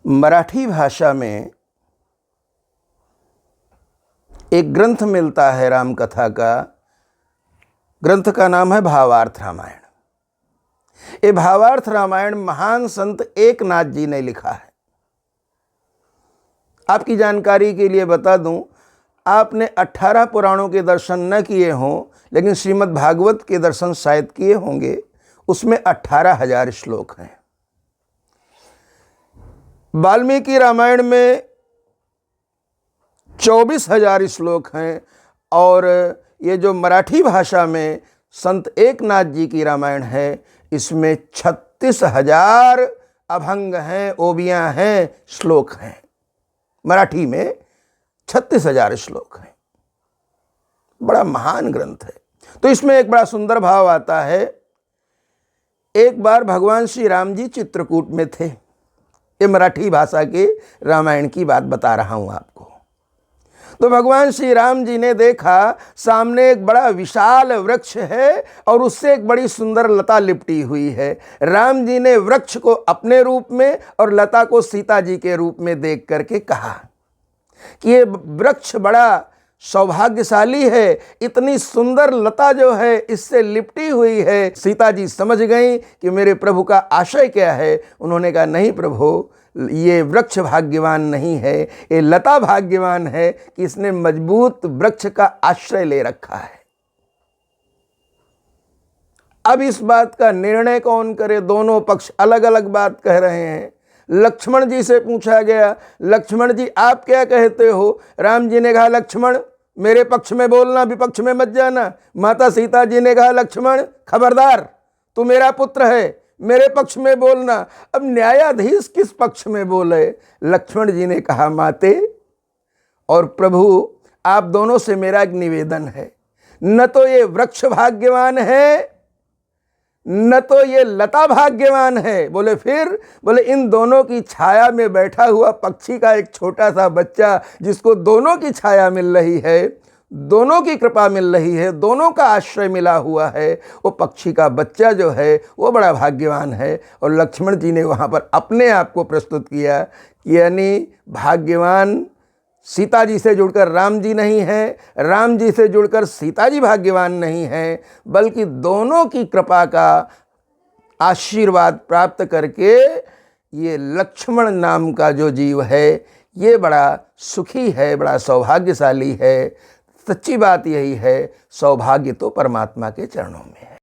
मराठी भाषा में एक ग्रंथ मिलता है राम कथा का। ग्रंथ का नाम है भावार्थ रामायण। ये भावार्थ रामायण महान संत एकनाथ जी ने लिखा है। आपकी जानकारी के लिए बता दूं, आपने 18 पुराणों के दर्शन न किए हों, लेकिन श्रीमद् भागवत के दर्शन शायद किए होंगे। उसमें 18,000 श्लोक हैं। वाल्मीकि रामायण में 24,000 श्लोक हैं। और ये जो मराठी भाषा में संत एकनाथ जी की रामायण है, इसमें 36,000 अभंग हैं, ओबियाँ हैं, श्लोक हैं। मराठी में 36,000 श्लोक हैं। बड़ा महान ग्रंथ है। तो इसमें एक बड़ा सुंदर भाव आता है। एक बार भगवान श्री राम जी चित्रकूट में थे। ये मराठी भाषा के रामायण की बात बता रहा हूं आपको। तो भगवान श्री राम जी ने देखा सामने एक बड़ा विशाल वृक्ष है और उससे एक बड़ी सुंदर लता लिपटी हुई है। राम जी ने वृक्ष को अपने रूप में और लता को सीता जी के रूप में देख करके कहा कि ये वृक्ष बड़ा सौभाग्यशाली है, इतनी सुंदर लता जो है इससे लिपटी हुई है। सीता जी समझ गई कि मेरे प्रभु का आशय क्या है। उन्होंने कहा, नहीं प्रभु, ये वृक्ष भाग्यवान नहीं है, ये लता भाग्यवान है कि इसने मजबूत वृक्ष का आश्रय ले रखा है। अब इस बात का निर्णय कौन करे? दोनों पक्ष अलग अलग बात कह रहे हैं। लक्ष्मण जी से पूछा गया, लक्ष्मण जी आप क्या कहते हो? राम जी ने कहा, लक्ष्मण मेरे पक्ष में बोलना, विपक्ष में मत जाना। माता सीता जी ने कहा, लक्ष्मण खबरदार, तू मेरा पुत्र है, मेरे पक्ष में बोलना। अब न्यायाधीश किस पक्ष में बोले? लक्ष्मण जी ने कहा, माते और प्रभु, आप दोनों से मेरा एक निवेदन है, न तो ये वृक्ष भाग्यवान है, न तो ये लता भाग्यवान है। बोले फिर? बोले इन दोनों की छाया में बैठा हुआ पक्षी का एक छोटा सा बच्चा, जिसको दोनों की छाया मिल रही है, दोनों की कृपा मिल रही है, दोनों का आश्रय मिला हुआ है, वो पक्षी का बच्चा जो है वो बड़ा भाग्यवान है। और लक्ष्मण जी ने वहाँ पर अपने आप को प्रस्तुत किया कि यानी भाग्यवान सीता जी से जुड़कर राम जी नहीं है, राम जी से जुड़कर सीता जी भाग्यवान नहीं है, बल्कि दोनों की कृपा का आशीर्वाद प्राप्त करके ये लक्ष्मण नाम का जो जीव है ये बड़ा सुखी है, बड़ा सौभाग्यशाली है। सच्ची बात यही है, सौभाग्य तो परमात्मा के चरणों में है।